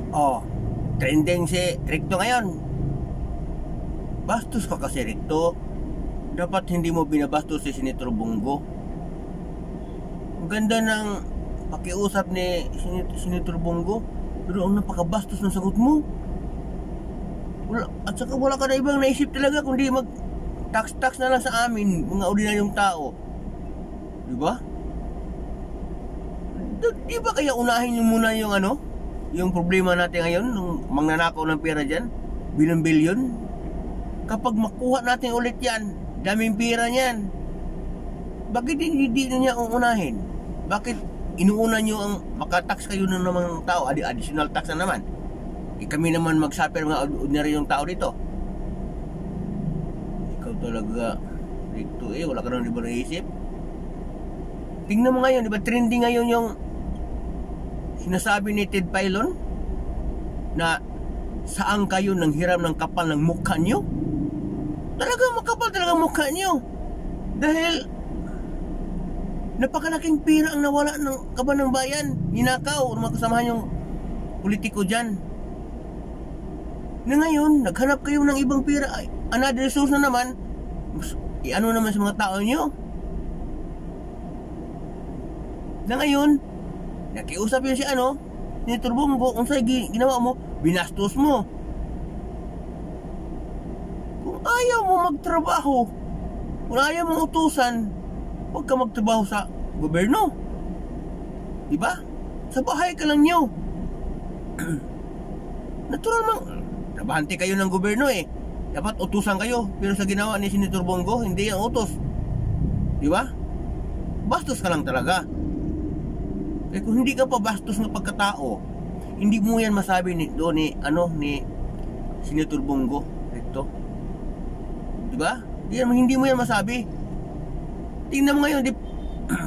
Oh, trending si Ricto ngayon. Bastos ka kasi, Ricto. Dapat hindi mo binabastos si Senator Bongo. Ang ganda ng pakiusap ni Senator Bongo, pero ang napakabastos ng sagot mo. At saka wala ka na ibang naisip talaga kundi mag tax na lang sa amin, mga ordinaryong tao. Diba? Di ba kaya unahin nyo muna yung yung problema natin ngayon, nung magnanakaw ng pera dyan, bilyon-bilyon? Kapag makuha natin ulit yan, daming pera niyan, bakit hindi niya uunahin? Bakit inuuna nyo ang makatax kayo ng mga tao, additional tax na naman? Kami naman mag-suffer mga ordinaryong tao dito. Ikaw talaga, Ricto, wala ka nang di ba naisip? Tingnan mo ngayon, di ba trending ngayon yung sinasabi ni Ted Filon na saan kayo nang hiram ng kapal ng mukha nyo? Talagang makapal talaga mukha nyo. Dahil napakalaking pera ang nawala ng kaban ng bayan. Ninakaw ng mga kasamahan yung politiko dyan. Na ngayon, naghanap kayo ng ibang pera. Another resource na naman. Ano naman sa mga tao nyo? Na ngayon, nakiusap yun si Senator Bongo, kung sa'yo ginawa mo, binastos mo. Kung ayaw mo magtrabaho, kung ayaw mo utusan, huwag ka magtrabaho sa gobyerno. Diba? Sa bahay ka lang nyo. Natural mang trabahante kayo ng gobyerno dapat utusan kayo. Pero sa ginawa ni Senator Bongo, hindi yan utos. Diba? Bastos ka lang talaga. Eh kung hindi ka pa bastos ng pagkatao, hindi mo yan masabi ni Senator Bongo dito. Diba? Hindi mo yan masabi. Tingnan mo ngayon,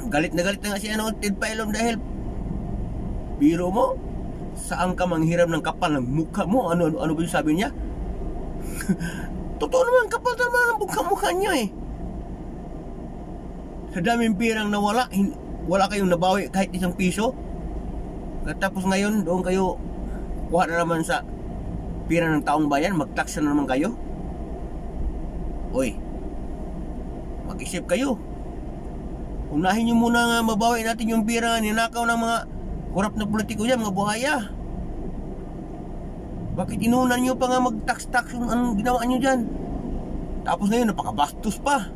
galit na nga si Ted Filon dahil biro mo, saan ka manghiram ng kapal ng mukha mo? Ano ba yung sabi niya? Totoo naman, kapal naman ang mukha niyo Sa daming pirang nawala, wala kayong nabawi kahit isang piso. Tapos ngayon, doon kayo kuha na naman sa pira ng taong bayan, mag-tax na naman kayo. Oy, mag-isip kayo. Unahin nyo muna nga mabawi natin yung pira ninakaw ng mga korap na politiko dyan, mga buhaya. Bakit inunan nyo pa nga mag-tax yung anong ginawa nyo dyan? Tapos ngayon, napakabastos pa.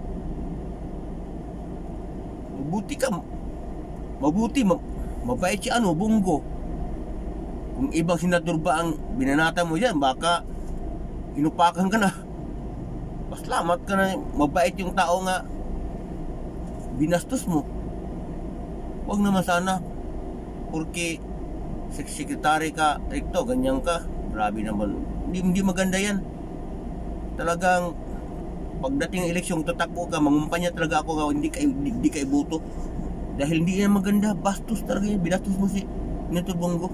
Mabait si Bongo. Kung ibang senador ba ang binanata mo dyan, baka inupakan ka na. Paslamat ka na, mabait yung tao nga binastos mo. Huwag naman sana, porque sekretary ka, Ricto, ganyan ka. Grabe naman, hindi maganda yan. Talagang pagdating ng eleksyon, tatakbo ka, mangumpanya talaga ako, hindi ka iboto. Dahil hindi yan maganda, bastos talaga yan, binastos mo si Senator Bongo.